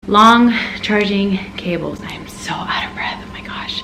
long charging cables. I am so out of breath, oh my gosh.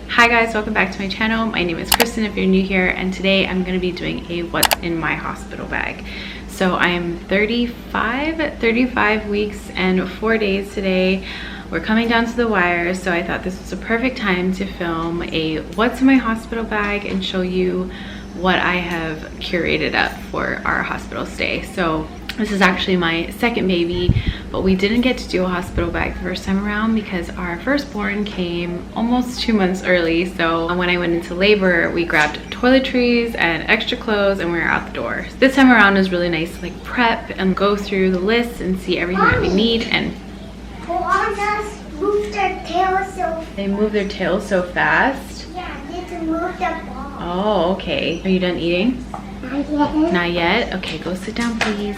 Hi guys, welcome back to my channel. My name is Kristen if you're new here, and today I'm going to be doing a what's in my hospital bag. So I am 35 weeks and 4 days today. We're coming down to the wire, so I thought this was a perfect time to film a what's in my hospital bag and show you what I have curated up for our hospital stay. So this is actually my second baby, but we didn't get to do a hospital bag the first time around because our firstborn came almost 2 months early. So when I went into labor, we grabbed toiletries and extra clothes and we were out the door. This time around is really nice to like prep and go through the list and see everything that we need. And move their tails so they move their tails so fast. Yeah, they can move their ball. Oh, okay. Are you done eating? Not yet. Not yet? Okay, go sit down, please.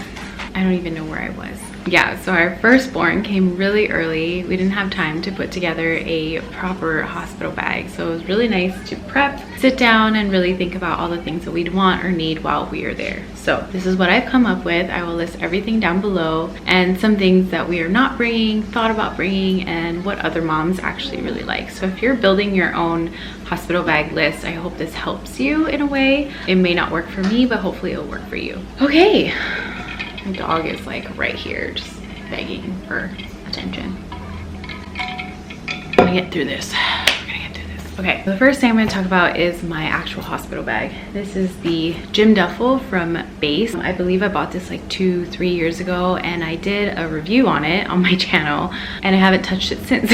I don't even know where I was. Yeah, so our firstborn came really early. We didn't have time to put together a proper hospital bag. So it was really nice to prep, sit down, and really think about all the things that we'd want or need while we are there. So this is what I've come up with. I will list everything down below and some things that we are not bringing, thought about bringing, and what other moms actually really like. So if you're building your own hospital bag list, I hope this helps you in a way. It may not work for me, but hopefully it'll work for you. Okay. My dog is like right here, just begging for attention. I'm gonna get through this. Okay, the first thing I'm going to talk about is my actual hospital bag. This is the gym duffel from Base. I believe I bought this like 2-3 years ago, and I did a review on it on my channel, and I haven't touched it since.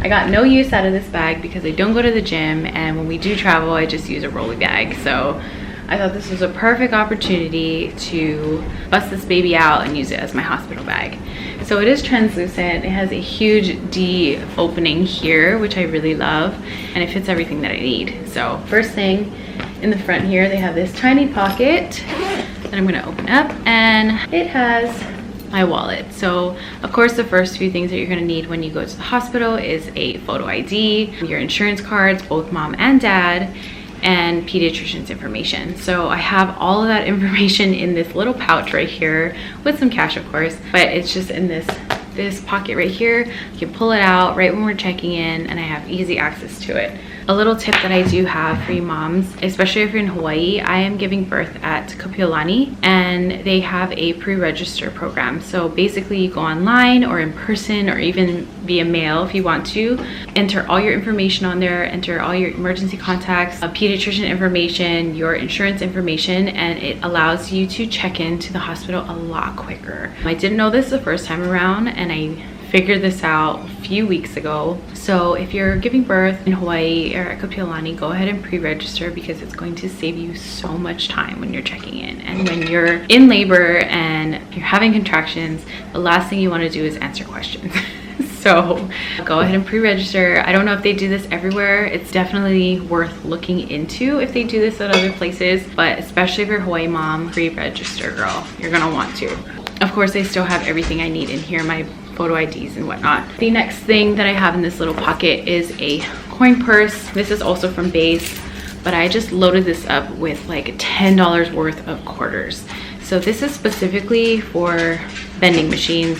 I got no use out of this bag because I don't go to the gym, and when we do travel, I just use a rolly bag. So I thought this was a perfect opportunity to bust this baby out and use it as my hospital bag. So it is translucent. It has a huge D opening here, which I really love, and it fits everything that I need. So first thing in the front here, they have this tiny pocket that I'm gonna open up, and it has my wallet. So of course the first few things that you're gonna need when you go to the hospital is a photo ID, your insurance cards, both mom and dad, and pediatrician's information. So I have all of that information in this little pouch right here with some cash, of course, but it's just in this pocket right here. You can pull it out right when we're checking in, and I have easy access to it. A little tip that I do have for you moms, especially if you're in Hawaii, I am giving birth at Kapiolani, and they have a pre-register program. So basically you go online or in person or even via mail if you want to, enter all your information on there, enter all your emergency contacts, pediatrician information, your insurance information, and it allows you to check into the hospital a lot quicker. I didn't know this the first time around, and I figured this out a few weeks ago. So if you're giving birth in Hawaii or at Kapiolani, go ahead and pre-register because it's going to save you so much time when you're checking in. And when you're in labor and you're having contractions, the last thing you want to do is answer questions. So go ahead and pre-register. I don't know if they do this everywhere. It's definitely worth looking into if they do this at other places, but especially if you're a Hawaii mom, pre-register, girl. You're gonna want to. Of course, they still have everything I need in here, my photo IDs and whatnot. The next thing that I have in this little pocket is a coin purse. This is also from Base, but I just loaded this up with like $10 worth of quarters. So this is specifically for vending machines.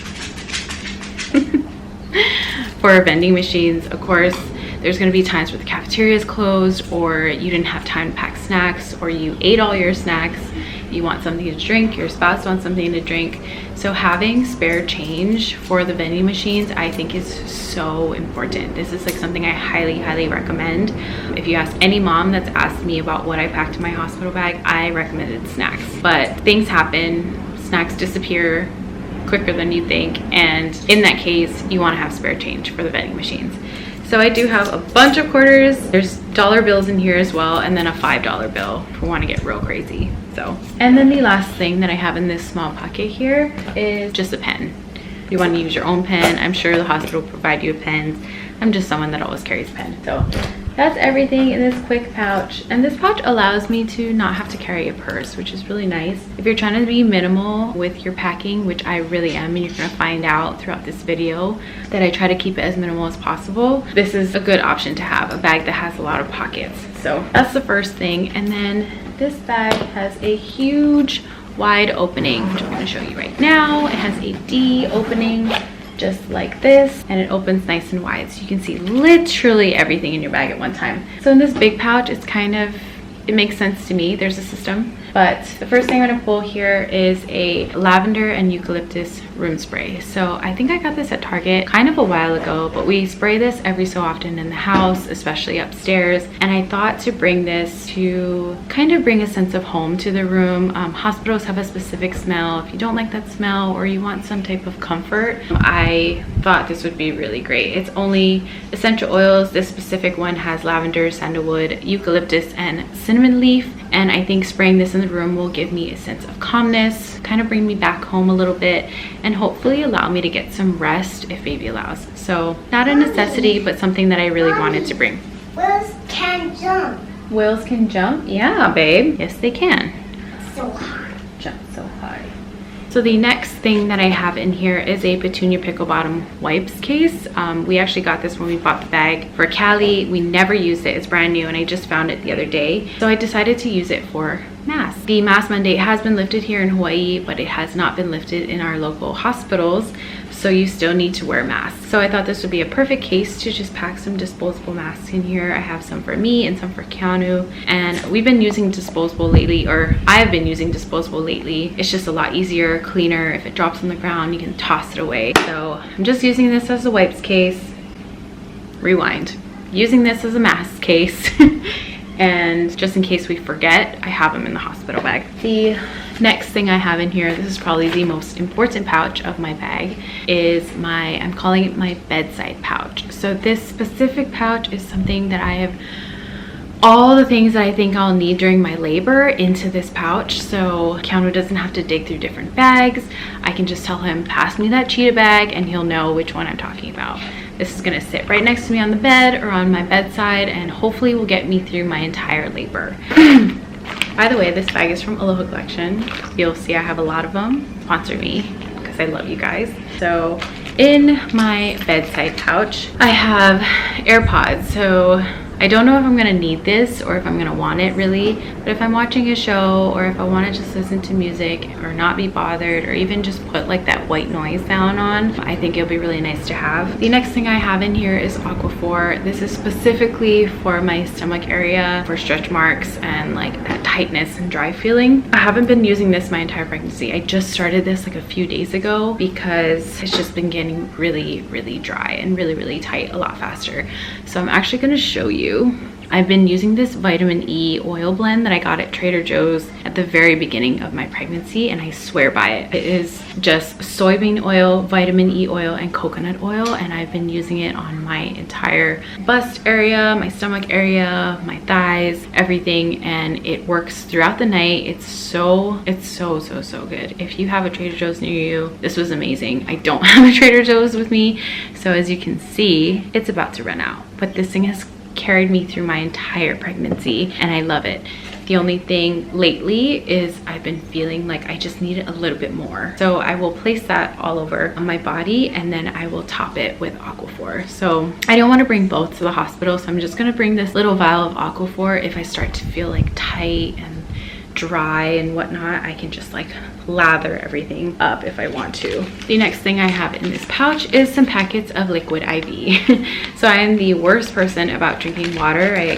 For vending machines, of course, there's going to be times where the cafeteria is closed, or you didn't have time to pack snacks, or you ate all your snacks, you want something to drink, your spouse wants something to drink. So having spare change for the vending machines, I think, is so important. This is like something I highly recommend. If you ask any mom that's asked me about what I packed in my hospital bag, I recommended snacks. But things happen, snacks disappear quicker than you think, and in that case you want to have spare change for the vending machines. So I do have a bunch of quarters. There's dollar bills in here as well, and then a $5 bill if we want to get real crazy. So, and then the last thing that I have in this small pocket here is just a pen. You want to use your own pen. I'm sure the hospital will provide you a pen. I'm just someone that always carries a pen. So that's everything in this quick pouch. And this pouch allows me to not have to carry a purse, which is really nice. If you're trying to be minimal with your packing, which I really am, and you're gonna find out throughout this video that I try to keep it as minimal as possible, this is a good option to have, a bag that has a lot of pockets. So that's the first thing. And then this bag has a huge wide opening, which I'm gonna show you right now. It has a D opening, just like this, and it opens nice and wide, so you can see literally everything in your bag at one time. So in this big pouch, it makes sense to me. There's a system, but the first thing I'm gonna pull here is a lavender and eucalyptus room spray. So I think I got this at Target kind of a while ago, but we spray this every so often in the house, especially upstairs. And I thought to bring this to kind of bring a sense of home to the room. Hospitals have a specific smell. If you don't like that smell or you want some type of comfort, I thought this would be really great. It's only essential oils. This specific one has lavender, sandalwood, eucalyptus, and cinnamon leaf. And I think spraying this in the room will give me a sense of calmness, kind of bring me back home a little bit, and hopefully allow me to get some rest if baby allows. So not a necessity, but something that I really wanted to bring. Whales can jump. Whales can jump? Yeah, babe. Yes, they can. So hard. Jump so high. So the next thing that I have in here is a Petunia Pickle Bottom wipes case. We actually got this when we bought the bag for Callie. We never used it. It's brand new and I just found it the other day. So I decided to use it for masks. The mask mandate has been lifted here in Hawaii, but it has not been lifted in our local hospitals. So you still need to wear masks. So I thought this would be a perfect case to just pack some disposable masks in here. I have some for me and some for Keanu. And we've been using disposable lately, or I've been using disposable lately. It's just a lot easier, cleaner. If it drops on the ground, you can toss it away. So I'm just using this as a wipes case. Rewind. Using this as a mask case. And just in case we forget, I have them in the hospital bag. The next thing I have in here, this is probably the most important pouch of my bag, is I'm calling it my bedside pouch. So this specific pouch is something that I have all the things that I think I'll need during my labor into this pouch. So Keanu doesn't have to dig through different bags. I can just tell him, pass me that cheetah bag, and he'll know which one I'm talking about. This is gonna sit right next to me on the bed or on my bedside, and hopefully will get me through my entire labor. By the way, this bag is from Aloha Collection. You'll see I have a lot of them. Sponsor me, because I love you guys. So in my bedside pouch, I have AirPods. So I don't know if I'm gonna need this or if I'm gonna want it really, but if I'm watching a show or if I wanna just listen to music or not be bothered, or even just put like that white noise sound on, I think it'll be really nice to have. The next thing I have in here is Aquaphor. This is specifically for my stomach area, for stretch marks and like that tightness and dry feeling. I haven't been using this my entire pregnancy. I just started this like a few days ago because it's just been getting really, really dry and really, really tight a lot faster. So I'm actually gonna show you. I've been using this vitamin E oil blend that I got at Trader Joe's at the very beginning of my pregnancy, and I swear by it. It is just soybean oil, vitamin E oil, and coconut oil, and I've been using it on my entire bust area, my stomach area, my thighs, everything, and it works throughout the night. It's so good. If you have a Trader Joe's near you, this was amazing. I don't have a Trader Joe's with me, so as you can see, it's about to run out, but this thing has carried me through my entire pregnancy and I love it. The only thing lately is I've been feeling like I just need it a little bit more. So I will place that all over on my body and then I will top it with Aquaphor. So I don't want to bring both to the hospital, so I'm just going to bring this little vial of Aquaphor. If I start to feel like tight and dry and whatnot, I can just like lather everything up if I want to. The next thing I have in this pouch is some packets of liquid IV. So I am the worst person about drinking water.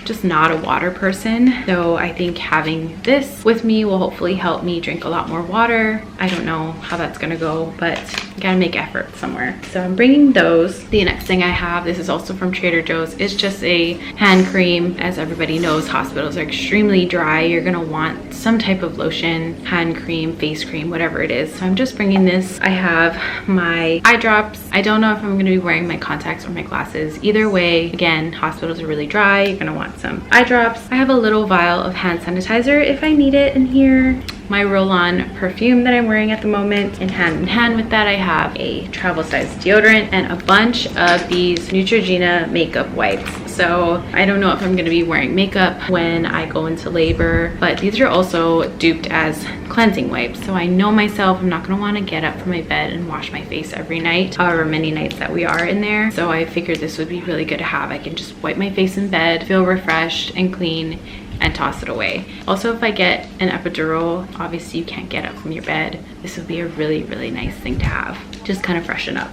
Just not a water person, so I think having this with me will hopefully help me drink a lot more water. I don't know how that's gonna go, but I gotta make effort somewhere. So I'm bringing those. The next thing I have, this is also from Trader Joe's, is just a hand cream. As everybody knows, hospitals are extremely dry. You're gonna want some type of lotion, hand cream, face cream, whatever it is. So I'm just bringing this. I have my eye drops. I don't know if I'm gonna be wearing my contacts or my glasses. Either way, again, hospitals are really dry. You're gonna want some eye drops. I have a little vial of hand sanitizer if I need it in here. my roll-on perfume that I'm wearing at the moment. And hand in hand with that, I have a travel size deodorant and a bunch of these Neutrogena makeup wipes. So I don't know if I'm gonna be wearing makeup when I go into labor, but these are also duped as cleansing wipes. So I know myself, I'm not gonna wanna get up from my bed and wash my face every night, however many nights that we are in there. So I figured this would be really good to have. I can just wipe my face in bed, feel refreshed and clean, and toss it away. Also, if I get an epidural, obviously you can't get up from your bed. This would be a really, really nice thing to have. Just kind of freshen up.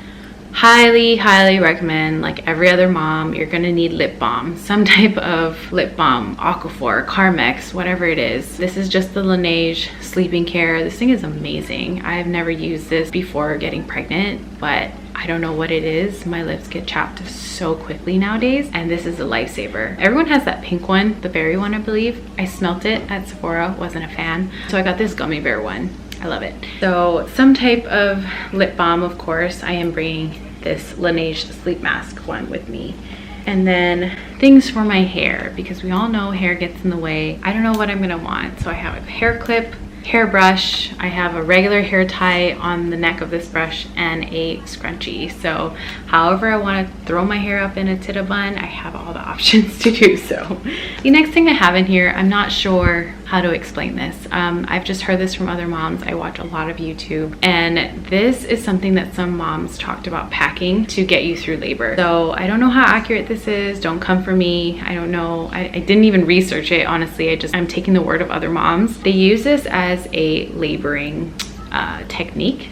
Highly, highly recommend, like every other mom, you're gonna need lip balm, some type of lip balm, Aquaphor, Carmex, whatever it is. This is just the Laneige Sleeping Care. This thing is amazing. I've never used this before getting pregnant, but I don't know what it is. My lips get chapped so quickly nowadays, and this is a lifesaver. Everyone has that pink one, the berry one, I believe. I smelt it at Sephora, wasn't a fan. So I got this gummy bear one. I love it. So some type of lip balm, of course. I am bringing this Laneige sleep mask one with me. And then things for my hair, because we all know hair gets in the way. I don't know what I'm gonna want. So I have a hair clip, hairbrush, I have a regular hair tie on the neck of this brush, and a scrunchie. So however I want to throw my hair up in a tita bun, I have all the options to do so. The next thing I have in here, I'm not sure how to explain this. I've just heard this from other moms. I watch a lot of YouTube, and this is something that some moms talked about packing to get you through labor. So I don't know how accurate this is. Don't come for me. I don't know. I didn't even research it, honestly. I'm taking the word of other moms. They use this as a laboring technique,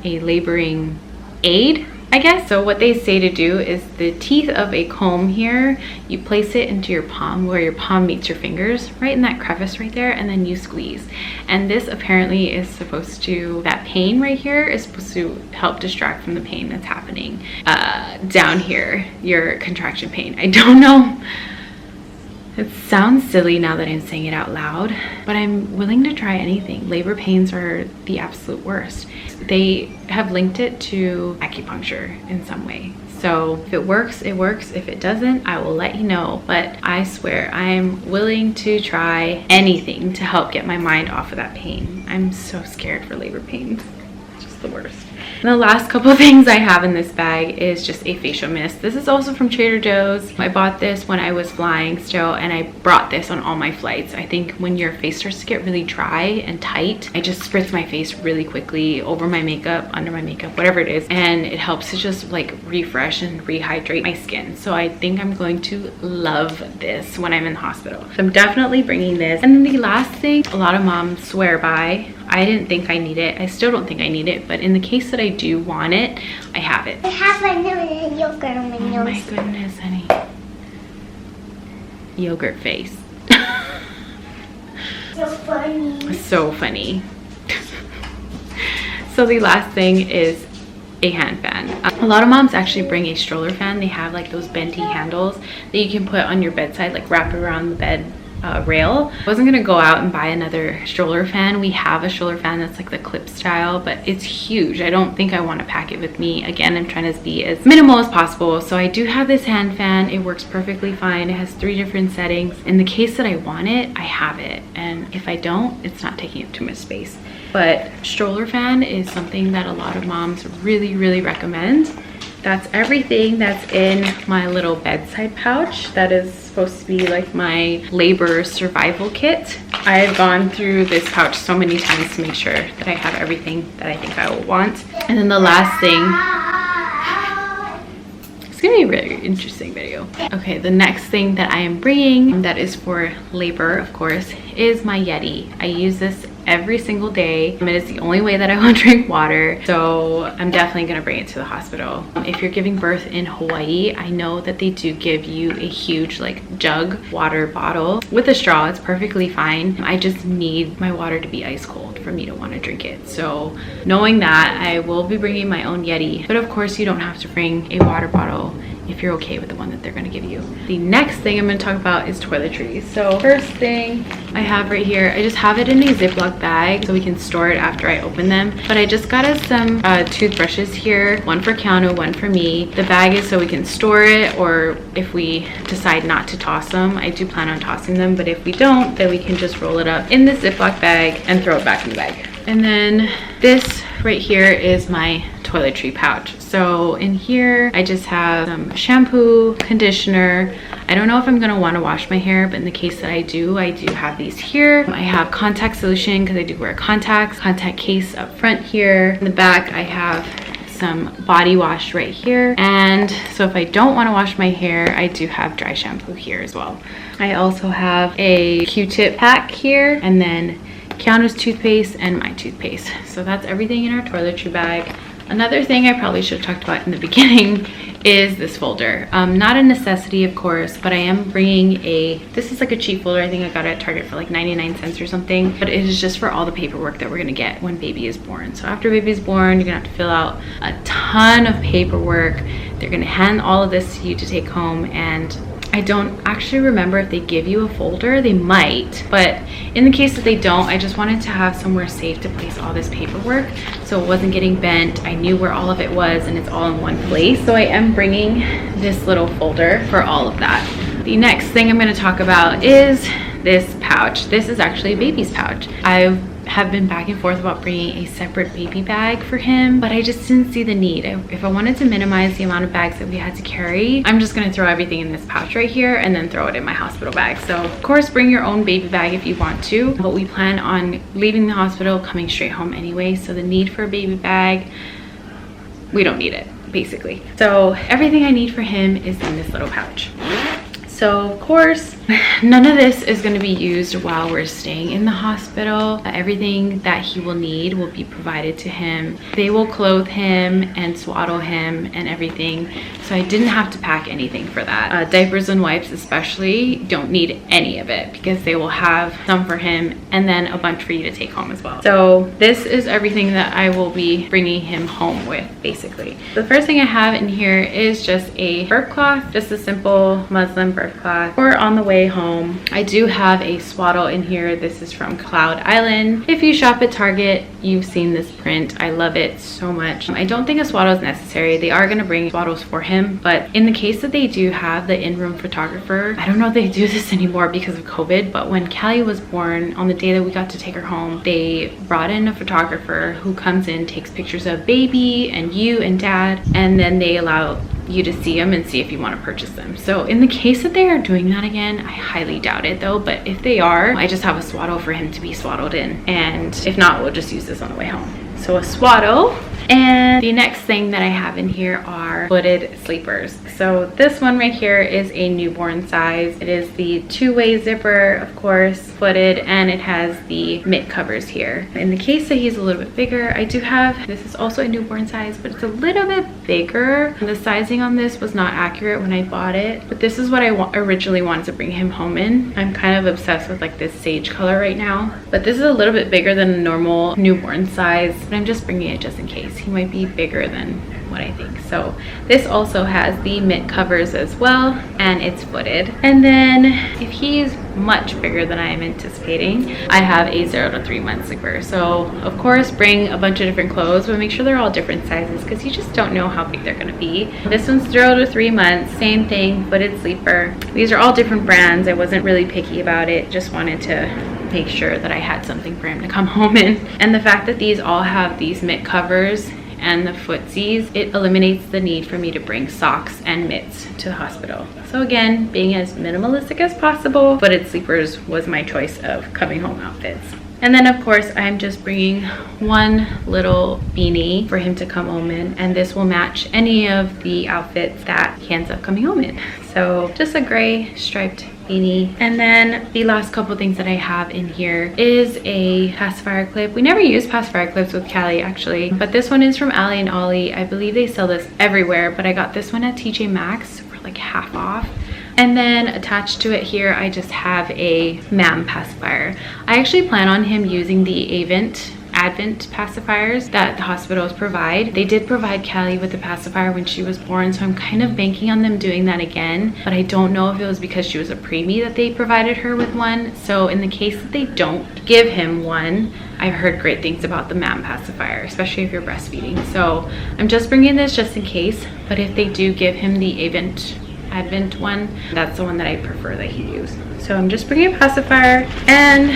a laboring aid, I guess. So what they say to do is the teeth of a comb here, you place it into your palm where your palm meets your fingers, right in that crevice right there, and then you squeeze. And this apparently is supposed to, that pain right here is supposed to help distract from the pain that's happening down here, your contraction pain. I don't know. It sounds silly now that I'm saying it out loud, but I'm willing to try anything. Labor pains are the absolute worst. They have linked it to acupuncture in some way. So if it works, it works. If it doesn't, I will let you know. But I swear, I'm willing to try anything to help get my mind off of that pain. I'm so scared for labor pains. It's just the worst. And the last couple of things I have in this bag is just a facial mist. This is also from Trader Joe's. I bought this when I was flying still, and I brought this on all my flights. I think when your face starts to get really dry and tight, I just spritz my face really quickly over my makeup, under my makeup, whatever it is, and it helps to just like refresh and rehydrate my skin. So I think I'm going to love this when I'm in the hospital. So I'm definitely bringing this. And then the last thing a lot of moms swear by, I didn't think I need it. I still don't think I need it, but in the case that I do want it, I have it. I have my nose and yogurt on my nose. Oh my goodness, honey. Yogurt face. So funny. So funny. So the last thing is a hand fan. A lot of moms actually bring a stroller fan. They have like those bendy handles that you can put on your bedside, like wrap it around the bed rail. I wasn't gonna go out and buy another stroller fan. We have a stroller fan that's like the clip style, but it's huge. I don't think I want to pack it with me. Again, I'm trying to be as minimal as possible. So I do have this hand fan. It works perfectly fine. It has 3 different settings. In the case that I want it, I have it. And if I don't, it's not taking up too much space. But stroller fan is something that a lot of moms really, really recommend. That's everything that's in my little bedside pouch. That is supposed to be like my labor survival kit. I've gone through this pouch so many times to make sure that I have everything that I think I will want. And then the last thing, it's gonna be a really interesting video. Okay, the next thing that I am bringing that is for labor, of course, is my Yeti. I use this every single day. It is the only way that I will drink water, so I'm definitely gonna bring it to the hospital. If you're giving birth in Hawaii, I know that they do give you a huge like jug water bottle with a straw. It's perfectly fine. I just need my water to be ice cold for me to want to drink it. So knowing that, I will be bringing my own Yeti, but of course you don't have to bring a water bottle if you're okay with the one that they're gonna give you. The next thing I'm gonna talk about is toiletries. So first thing I have right here, I just have it in a Ziploc bag so we can store it after I open them. But I just got us some toothbrushes here, one for Keanu, one for me. The bag is so we can store it, or if we decide not to toss them. I do plan on tossing them, but if we don't, then we can just roll it up in the Ziploc bag and throw it back in the bag. And then this right here is my toiletry pouch. So in here I just have some shampoo, conditioner. I don't know if I'm gonna want to wash my hair, but in the case that I do have these here. I have contact solution because I do wear contacts, contact case up front here. In the back I have some body wash right here, and so if I don't want to wash my hair, I do have dry shampoo here as well. I also have a Q-tip pack here, and then Keanu's toothpaste and my toothpaste. So that's everything in our toiletry bag. Another thing I probably should have talked about in the beginning is this folder. Not a necessity, of course, but I am bringing this is like a cheap folder. I think I got it at Target for like 99 cents or something, but it is just for all the paperwork that we're gonna get when baby is born. So after baby is born, you're gonna have to fill out a ton of paperwork. They're gonna hand all of this to you to take home, and I don't actually remember if they give you a folder. They might, but in the case that they don't, I just wanted to have somewhere safe to place all this paperwork so it wasn't getting bent. I knew where all of it was and it's all in one place. So I am bringing this little folder for all of that. The next thing I'm going to talk about is this pouch. This is actually a baby's pouch. I have been back and forth about bringing a separate baby bag for him, but I just didn't see the need. If I wanted to minimize the amount of bags that we had to carry, I'm just going to throw everything in this pouch right here and then throw it in my hospital bag. So of course, bring your own baby bag if you want to, but we plan on leaving the hospital, coming straight home anyway. So the need for a baby bag, we don't need it basically. So everything I need for him is in this little pouch. So of course, none of this is going to be used while we're staying in the hospital. Everything that he will need will be provided to him. They will clothe him and swaddle him and everything. So I didn't have to pack anything for that. Diapers and wipes especially, don't need any of it because they will have some for him and then a bunch for you to take home as well. So this is everything that I will be bringing him home with basically. The first thing I have in here is just a burp cloth, just a simple muslin burp cloth or on the way home. I do have a swaddle in here. This is from Cloud Island. If you shop at Target, you've seen this print. I love it so much. I don't think a swaddle is necessary. They are going to bring swaddles for him, but in the case that they do have the in-room photographer, I don't know if they do this anymore because of COVID, but when Callie was born, on the day that we got to take her home, they brought in a photographer who comes in, takes pictures of baby and you and dad, and then they allow you to see them and see if you want to purchase them. So in the case that they are doing that again, I highly doubt it though, but if they are, I just have a swaddle for him to be swaddled in, and if not, we'll just use this on the way home. So a swaddle. And the next thing that I have in here are footed sleepers. So this one right here is a newborn size. It is the two-way zipper, of course, footed, and it has the mitt covers here. In the case that he's a little bit bigger, I do have, this is also a newborn size, but it's a little bit bigger. The sizing on this was not accurate when I bought it, but this is what I originally wanted to bring him home in. I'm kind of obsessed with like this sage color right now, but this is a little bit bigger than a normal newborn size, but I'm just bringing it just in case. He might be bigger than what I think. So this also has the mitt covers as well, and it's footed. And then if he's much bigger than I am anticipating, I have a 0 to 3 month sleeper. So of course, bring a bunch of different clothes, but make sure they're all different sizes because you just don't know how big they're going to be. This one's 0 to 3 months, same thing, footed sleeper. These are all different brands. I wasn't really picky about it, just wanted to make sure that I had something for him to come home in. And the fact that these all have these mitt covers and the footsies, it eliminates the need for me to bring socks and mitts to the hospital. So again, being as minimalistic as possible, footed sleepers was my choice of coming home outfits. And then of course, I'm just bringing one little beanie for him to come home in, and this will match any of the outfits that he ends up coming home in. So just a gray striped beanie. And then the last couple things that I have in here is a pacifier clip. We never use pacifier clips with Callie actually, but this one is from Ali and Ollie. I believe they sell this everywhere, but I got this one at TJ Maxx for like half off. And then attached to it here, I just have a MAM pacifier. I actually plan on him using the Avent Advent pacifiers that the hospitals provide. They did provide Callie with a pacifier when she was born, so I'm kind of banking on them doing that again, but I don't know if it was because she was a preemie that they provided her with one. So in the case that they don't give him one, I've heard great things about the MAM pacifier, especially if you're breastfeeding. So I'm just bringing this just in case, but if they do give him the Advent one, that's the one that I prefer that he use. So I'm just bringing a pacifier and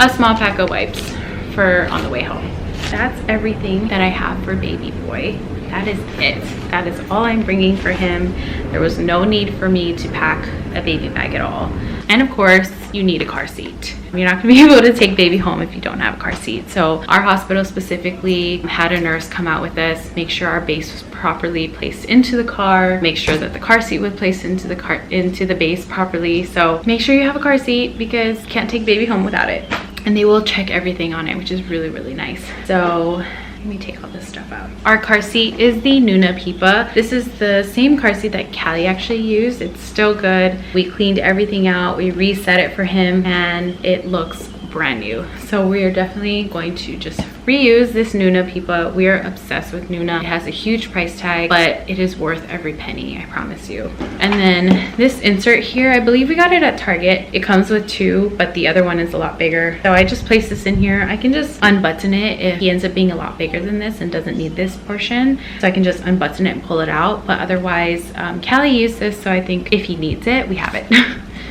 a small pack of wipes for on the way home. That's everything that I have for baby boy. That is it. That is all I'm bringing for him. There was no need for me to pack a baby bag at all. And of course, you need a car seat. You're not gonna be able to take baby home if you don't have a car seat. So our hospital specifically had a nurse come out with us, make sure our base was properly placed into the car, make sure that the car seat was placed into the base properly. So make sure you have a car seat because you can't take baby home without it. And they will check everything on it, which is really, really nice. So let me take all this stuff out. Our car seat is the Nuna Pipa. This is the same car seat that Callie actually used. It's still good. We cleaned everything out. We reset it for him and it looks brand new. So we are definitely going to just reuse this Nuna Pipa. We are obsessed with Nuna. It has a huge price tag, but it is worth every penny, I promise you. And then this insert here, I believe we got it at Target. It comes with two, but the other one is a lot bigger. So I just placed this in here. I can just unbutton it if he ends up being a lot bigger than this and doesn't need this portion. So I can just unbutton it and pull it out. But otherwise, Callie used this, so I think if he needs it, we have it.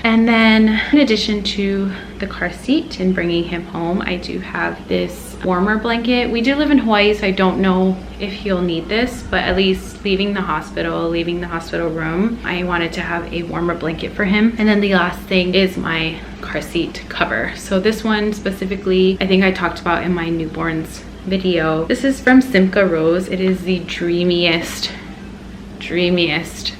And then in addition to the car seat and bringing him home, I do have this warmer blanket. We do live in Hawaii, so I don't know if he'll need this, but at least leaving the hospital room, I wanted to have a warmer blanket for him. And then the last thing is my car seat cover. So this one specifically, I think I talked about in my newborns video. This is from Simca Rose. It is the dreamiest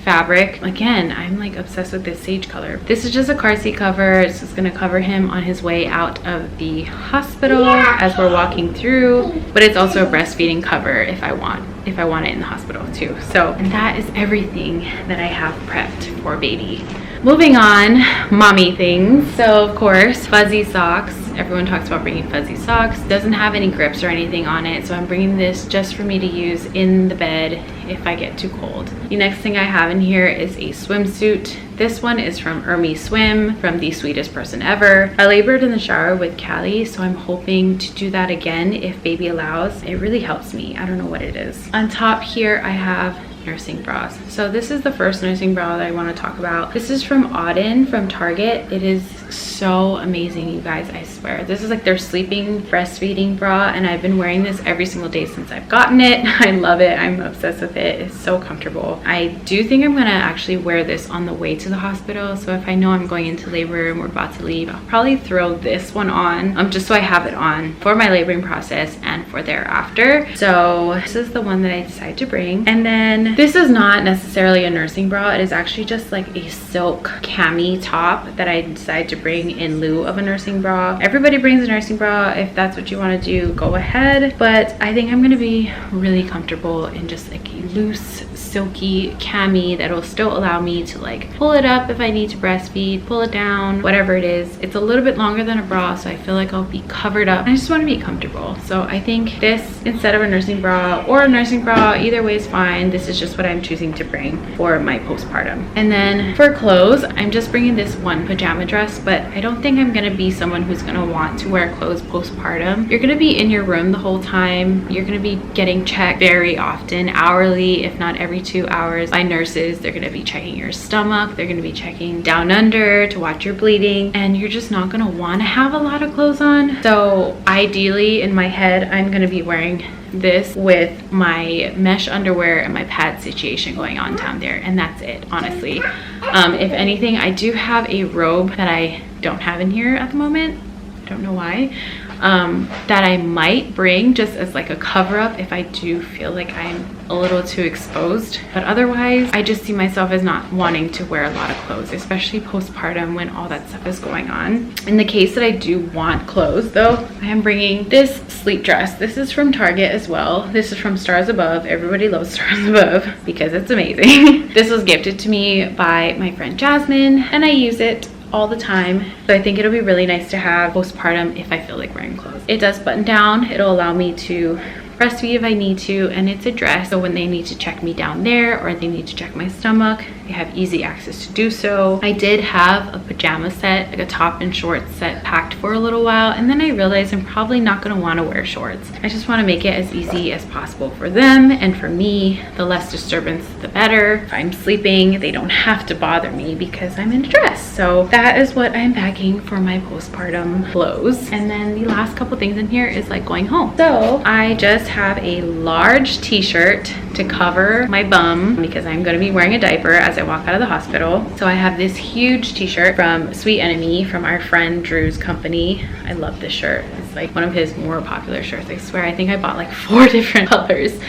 fabric. Again, I'm like obsessed with this sage color. This is just a car seat cover. It's just gonna cover him on his way out of the hospital as we're walking through, but it's also a breastfeeding cover if I want it in the hospital too. So, and that is everything that I have prepped for baby. Moving on, mommy things. So of course, fuzzy socks. Everyone talks about bringing fuzzy socks. Doesn't have any grips or anything on it, so I'm bringing this just for me to use in the bed if I get too cold. The next thing I have in here is a swimsuit. This one is from Ermi Swim, from The Sweetest Person Ever. I labored in the shower with Callie, so I'm hoping to do that again if baby allows. It really helps me. I don't know what it is. On top here, I have nursing bras. So this is the first nursing bra that I want to talk about. This is from Auden from Target. It is so amazing, you guys, I swear. This is like their sleeping breastfeeding bra, and I've been wearing this every single day since I've gotten it. I love it. I'm obsessed with it. It's so comfortable. I do think I'm gonna actually wear this on the way to the hospital. So if I know I'm going into labor and we're about to leave, I'll probably throw this one on just so I have it on for my laboring process and for thereafter. So this is the one that I decided to bring. And then this is not necessarily a nursing bra. It is actually just like a silk cami top that I decided to bring in lieu of a nursing bra. Everybody brings a nursing bra. If that's what you want to do, go ahead. But I think I'm going to be really comfortable in just like a loose, silky cami that'll still allow me to like pull it up if I need to breastfeed, pull it down, whatever it is. It's a little bit longer than a bra, so I feel like I'll be covered up. I just want to be comfortable. So I think this, instead of a nursing bra or a nursing bra, either way is fine. This is just what I'm choosing to bring for my postpartum. And then for clothes, I'm just bringing this one pajama dress, but I don't think I'm gonna be someone who's gonna want to wear clothes postpartum. You're gonna be in your room the whole time. You're gonna be getting checked very often, hourly, if not every 2 hours, by nurses. They're gonna be checking your stomach. They're gonna be checking down under to watch your bleeding, and you're just not gonna wanna have a lot of clothes on. So ideally, in my head, I'm gonna be wearing this with my mesh underwear and my pad situation going on down there, and that's it, honestly. If anything, I do have a robe that I don't have in here at the moment. I don't know why. That I might bring just as like a cover up if I do feel like I'm a little too exposed. But otherwise, I just see myself as not wanting to wear a lot of clothes, especially postpartum when all that stuff is going on. In the case that I do want clothes though, I am bringing this sleep dress. This is from Target as well. This is from Stars Above. Everybody loves Stars Above because it's amazing. This was gifted to me by my friend Jasmine, and I use it all the time. So I think it'll be really nice to have postpartum if I feel like wearing clothes. It does button down. It'll allow me to breastfeed if I need to, and it's a dress, so when they need to check me down there or they need to check my stomach, they have easy access to do so. I did have a pajama set, like a top and shorts set, packed for a little while, and then I realized I'm probably not going to want to wear shorts. I just want to make it as easy as possible for them and for me. The less disturbance, the better. If I'm sleeping, they don't have to bother me because I'm in a dress. So that is what I'm packing for my postpartum clothes. And then the last couple things in here is like going home. So I just have a large t-shirt to cover my bum because I'm going to be wearing a diaper as I walk out of the hospital. So I have this huge t-shirt from Sweet Enemy, from our friend Drew's company. I love this shirt. It's like one of his more popular shirts. I swear, I think I bought like 4 different colors.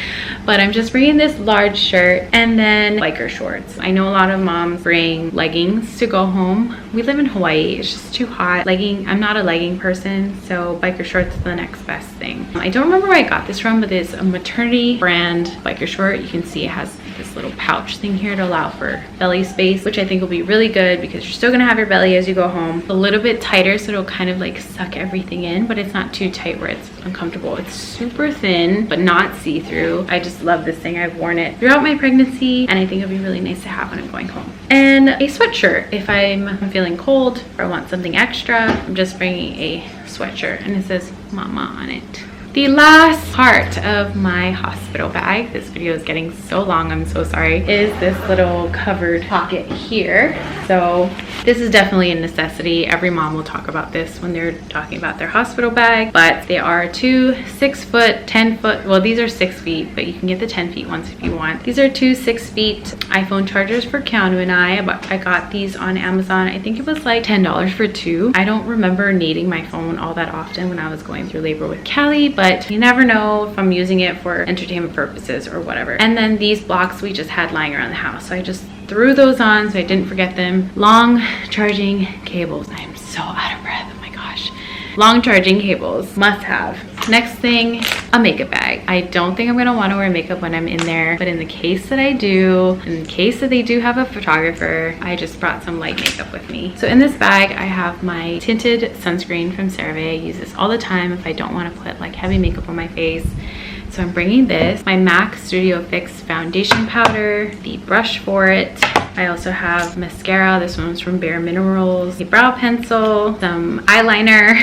But I'm just bringing this large shirt and then biker shorts. I know a lot of moms bring leggings to go home. We live in Hawaii. It's just too hot. I'm not a legging person, so biker shorts is the next best thing. I don't remember where I got this from, but it's a maternity brand biker short. You can see it has this little pouch thing here to allow for belly space, which I think will be really good because you're still gonna have your belly as you go home. A little bit tighter, so it'll kind of like suck everything in, but it's not too tight where it's uncomfortable. It's super thin, but not see-through. I just love this thing. I've worn it throughout my pregnancy, and I think it'll be really nice to have when I'm going home. And a sweatshirt if I'm feeling cold or I want something extra. I'm just bringing a sweatshirt, and it says Mama on it. The last part of my hospital bag, this video is getting so long, I'm so sorry, is this little covered pocket here. So this is definitely a necessity. Every mom will talk about this when they're talking about their hospital bag, but they are 2 6-foot, 10-foot, well, these are 6 feet, but you can get the 10 feet ones if you want. These are 2 6-feet iPhone chargers for Keanu and I got these on Amazon. I think it was like $10 for 2. I don't remember needing my phone all that often when I was going through labor with Callie, but you never know if I'm using it for entertainment purposes or whatever. And then these blocks we just had lying around the house, so I just threw those on so I didn't forget them. Long charging cables. I am so out of breath, oh my gosh. Long charging cables, must have. Next thing, a makeup bag. I don't think I'm gonna want to wear makeup when I'm in there, but in the case that I do, in the case that they do have a photographer, I just brought some light makeup with me. So in this bag, I have my tinted sunscreen from CeraVe. I use this all the time if I don't want to put like heavy makeup on my face. So I'm bringing this, my MAC Studio Fix foundation powder, the brush for it. I also have mascara. This one's from Bare Minerals, a brow pencil, some eyeliner,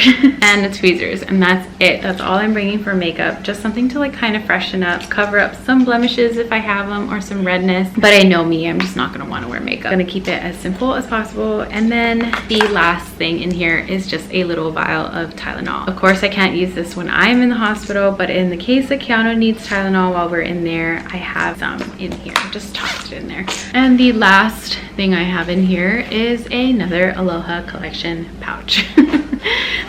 and the tweezers, and that's it. That's all I'm bringing for makeup. Just something to like kind of freshen up, cover up some blemishes if I have them, or some redness. But I know me, I'm just not gonna want to wear makeup. I'm gonna keep it as simple as possible. And then the last thing in here is just a little vial of Tylenol. Of course, I can't use this when I'm in the hospital, but in the case that Keanu needs Tylenol while we're in there, I have some in here. Just tossed it in there. And the last thing I have in here is another Aloha Collection pouch.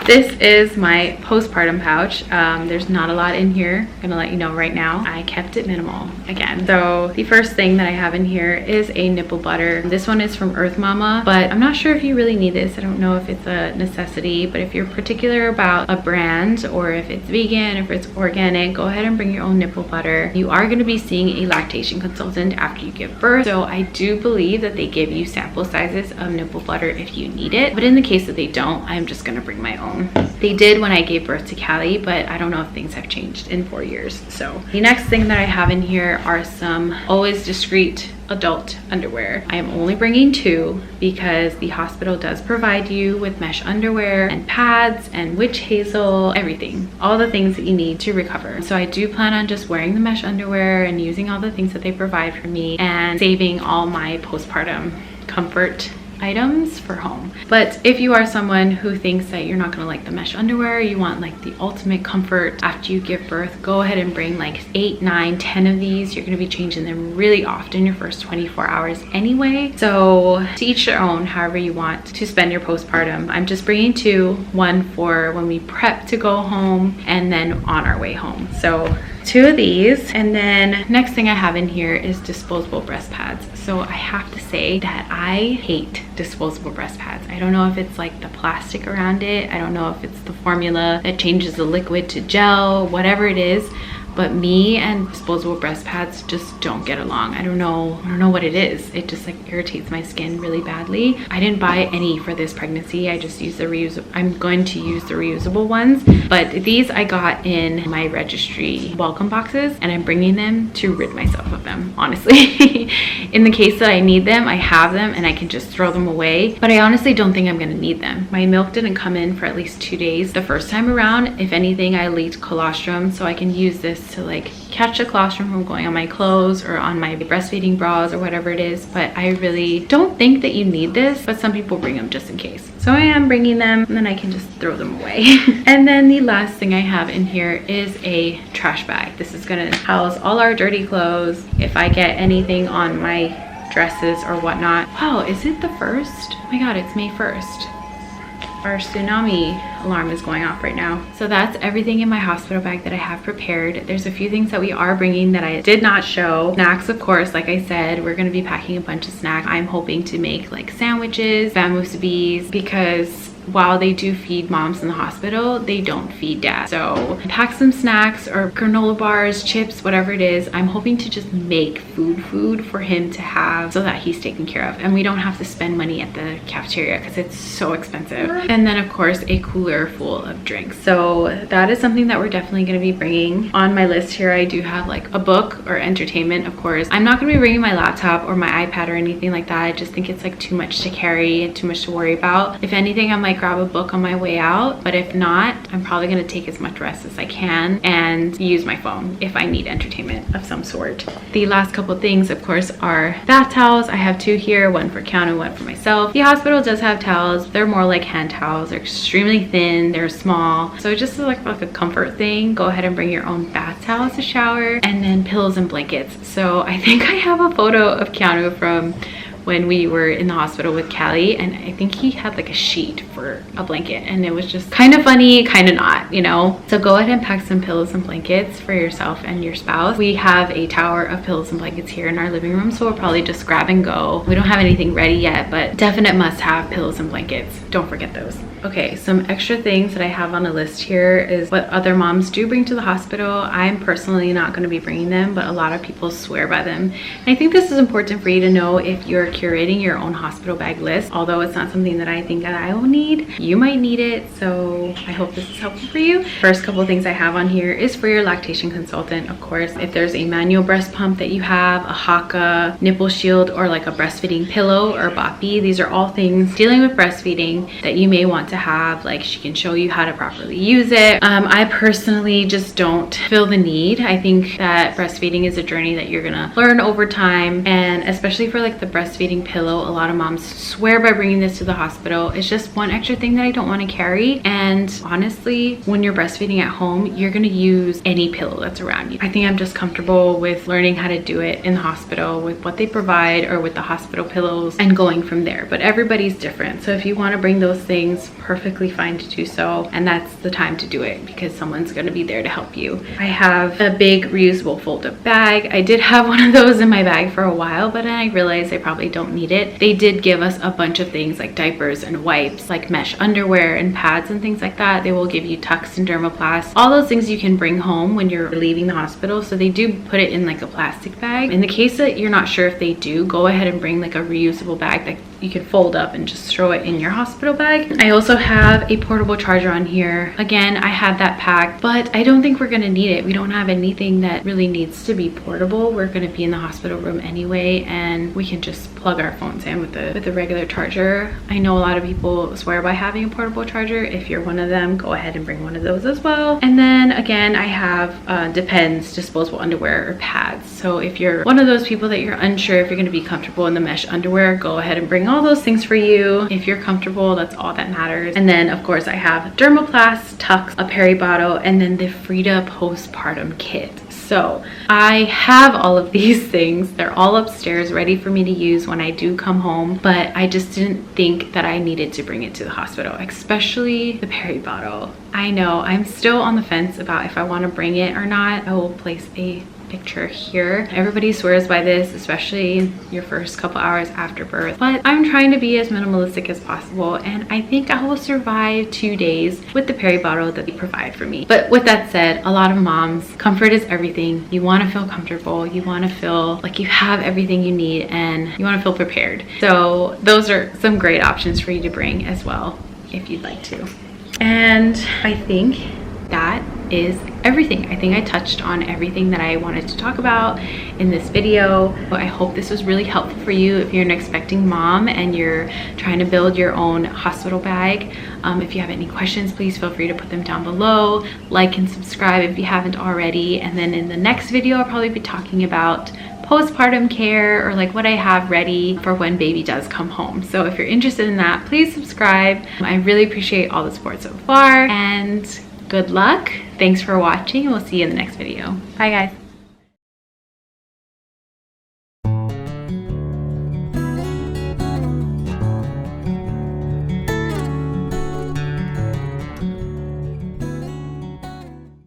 This is my postpartum pouch. There's not a lot in here. I'm gonna let you know right now. I kept it minimal again. So the first thing that I have in here is a nipple butter. This one is from Earth Mama, but I'm not sure if you really need this. I don't know if it's a necessity, but if you're particular about a brand or if it's vegan, if it's organic, go ahead and bring your own nipple butter. You are gonna be seeing a lactation consultant after you give birth. So I do believe that they give you sample sizes of nipple butter if you need it. But in the case that they don't, I'm just gonna bring my own. They did when I gave birth to Callie, but I don't know if things have changed in 4 years. So the next thing that I have in here are some always discreet adult underwear. I am only bringing 2 because the hospital does provide you with mesh underwear and pads and witch hazel, everything, all the things that you need to recover. So I do plan on just wearing the mesh underwear and using all the things that they provide for me and saving all my postpartum comfort items for home. But if you are someone who thinks that you're not gonna like the mesh underwear, you want like the ultimate comfort after you give birth, go ahead and bring like 8, 9, 10 of these. You're gonna be changing them really often your first 24 hours anyway. So to each their own, however you want to spend your postpartum. I'm just bringing 2, one for when we prep to go home and then on our way home. So 2 of these. And then next thing I have in here is disposable breast pads. So I have to say that I hate disposable breast pads. I don't know if it's like the plastic around it. I don't know if it's the formula that changes the liquid to gel, whatever it is. but me and disposable breast pads just don't get along. I don't know what it is. It just like irritates my skin really badly. I didn't buy any for this pregnancy. I just used the reusable. I'm going to use the reusable ones, but these I got in my registry welcome boxes, and I'm bringing them to rid myself of them, honestly. In the case that I need them, I have them and I can just throw them away, but I honestly don't think I'm gonna need them. My milk didn't come in for at least 2 days the first time around. If anything, I leaked colostrum, so I can use this to like catch the colostrum from going on my clothes or on my breastfeeding bras or whatever it is. But I really don't think that you need this, but some people bring them just in case. So I am bringing them, and then I can just throw them away. And then the last thing I have in here is a trash bag. This is gonna house all our dirty clothes. If I get anything on my dresses or whatnot. Wow, is it the 1st? Oh my God, it's May 1st. Our tsunami alarm is going off right now. So that's everything in my hospital bag that I have prepared. There's a few things that we are bringing that I did not show. Snacks, of course, like I said, we're gonna be packing a bunch of snacks. I'm hoping to make like sandwiches, bamboo bees, because while they do feed moms in the hospital, they don't feed dad. So pack some snacks or granola bars, chips, whatever it is. I'm hoping to just make food for him to have so that he's taken care of, and we don't have to spend money at the cafeteria because it's so expensive. And then of course a cooler full of drinks. So that is something that we're definitely going to be bringing. On my list here, I do have like a book or entertainment, of course. I'm not going to be bringing my laptop or my iPad or anything like that. I just think it's like too much to carry and too much to worry about. If anything, I might grab a book on my way out, but if not, I'm probably going to take as much rest as I can and use my phone if I need entertainment of some sort. The last couple things, of course, are bath towels. I have 2 here, one for Count and one for myself. The hospital does have towels. They're more like hand towels. They're extremely thin, they're small, so just like a comfort thing. Go ahead and bring your own bath towels to shower, and then pillows and blankets. So I think I have a photo of Keanu from when we were in the hospital with Callie, and I think he had like a sheet for a blanket, and it was just kind of funny, kind of not, you know. So go ahead and pack some pillows and blankets for yourself and your spouse. We have a tower of pillows and blankets here in our living room, so we'll probably just grab and go. We don't have anything ready yet, but definite must have pillows and blankets. Don't forget those. Okay, some extra things that I have on a list here is what other moms do bring to the hospital. I'm personally not going to be bringing them, but a lot of people swear by them. And I think this is important for you to know if you're curating your own hospital bag list. Although it's not something that I think that I will need, you might need it, so I hope this is helpful for you. First couple things I have on here is for your lactation consultant. Of course, if there's a manual breast pump that you have, a Haka, nipple shield, or like a breastfeeding pillow or boppy, these are all things dealing with breastfeeding that you may want to have. Like, she can show you how to properly use it. I personally just don't feel the need. I think that breastfeeding is a journey that you're gonna learn over time, and especially for like the breastfeeding pillow, a lot of moms swear by bringing this to the hospital. It's just one extra thing that I don't want to carry, and honestly, when you're breastfeeding at home, you're gonna use any pillow that's around you. I think I'm just comfortable with learning how to do it in the hospital with what they provide or with the hospital pillows and going from there. But everybody's different, so if you want to bring those things, perfectly fine to do so, and that's the time to do it because someone's going to be there to help you. I have a big reusable fold-up bag. I did have one of those in my bag for a while, but then I realized I probably don't need it. They did give us a bunch of things like diapers and wipes, like mesh underwear and pads and things like that. They will give you tucks and dermoplast, all those things you can bring home when you're leaving the hospital. So they do put it in like a plastic bag. In the case that you're not sure if they do, go ahead and bring like a reusable bag that you can fold up and just throw it in your hospital bag. I also have a portable charger on here. Again, I had that packed, but I don't think we're gonna need it. We don't have anything that really needs to be portable. We're gonna be in the hospital room anyway, and we can just plug our phones in with the regular charger. I know a lot of people swear by having a portable charger. If you're one of them, go ahead and bring one of those as well. And then again, I have Depends disposable underwear or pads. So if you're one of those people that you're unsure if you're gonna be comfortable in the mesh underwear, go ahead and bring all those things for you. If you're comfortable, that's all that matters. And then of course I have dermoplast, tucks, a peri bottle, and then the Frida postpartum kit. So I have all of these things. They're all upstairs ready for me to use when I do come home, but I just didn't think that I needed to bring it to the hospital, especially the peri bottle. I know I'm still on the fence about if I want to bring it or not. I will place a picture here. Everybody swears by this, especially your first couple hours after birth, but I'm trying to be as minimalistic as possible, and I think I will survive 2 days with the peri bottle that they provide for me. But with that said, a lot of moms, comfort is everything. You want to feel comfortable, you want to feel like you have everything you need, and you want to feel prepared. So those are some great options for you to bring as well if you'd like to. And I think that is everything. I think I touched on everything that I wanted to talk about in this video. I hope this was really helpful for you if you're an expecting mom and you're trying to build your own hospital bag. If you have any questions, please feel free to put them down below. Like and subscribe if you haven't already. And then in the next video, I'll probably be talking about postpartum care, or like what I have ready for when baby does come home. So if you're interested in that, please subscribe. I really appreciate all the support so far, and good luck. Thanks for watching, and we'll see you in the next video. Bye guys.